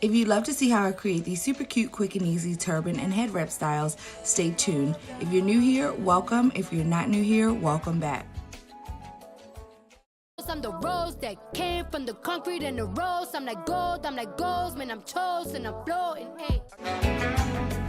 If you'd love to see how I create these super cute, quick and easy turban and head wrap styles, stay tuned. If you're new here, welcome. If you're not new here, welcome back. I'm the rose that came from the concrete and the rose. I'm like gold, man, I'm chosen, I'm floating, hey.